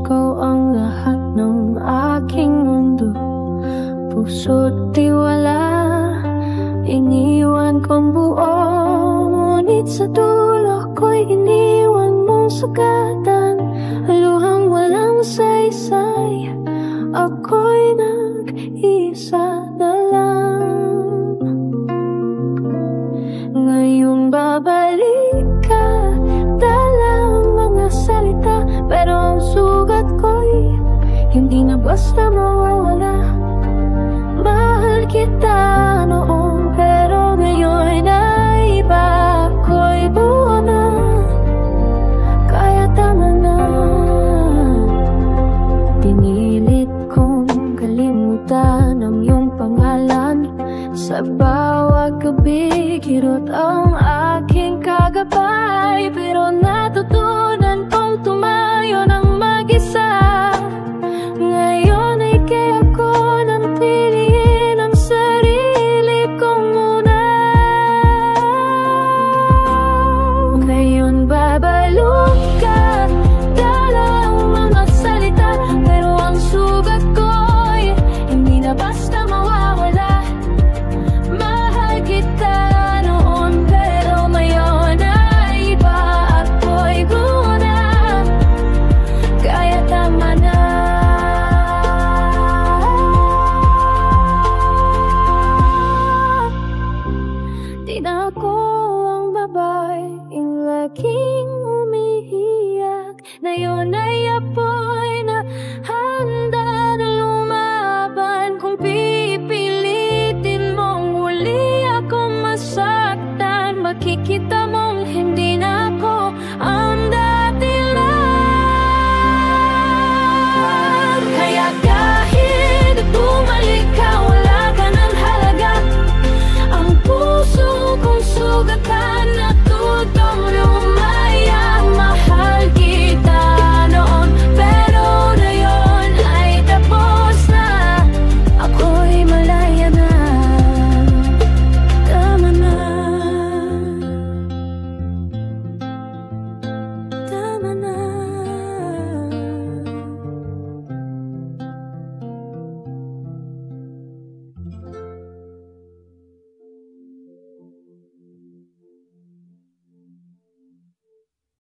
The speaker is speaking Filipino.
ikaw ang lahat ng aking mundo. Puso't tiwala, iniwan kong buo. Ngunit sa dulo ko'y iniwan mong sugatan. Luhang walang saysay, ako'y nag-isa na lang. Ngayon babalik ka, dalang mga salita, pero ang sugat ko'y hindi na basta mawawala. Mahal kita noon, pero ngayon ay iba. Ako'y buo na, kaya tama na. Pinilit kong kalimutan ang iyong pangalan. Sa bawat gabi, kirot ang aking kagabay. Pero natutunan kong tumayo ng mag-isa. Ngayon ay kaya ko nang piliin ang sarili kong muna. Ngayon babalot ka, dala ang mga salita, pero ang sugat ko'y hindi na basta mawawala. Mahal kita noon, pero ngayon ay iba. Ako'y buo na, kaya tama na. Di na ako ang babaeng laging umiiyak. Ngayon ay apoy na handa na lumaban. Kung pipilitin mong muli akong masaktan, makikita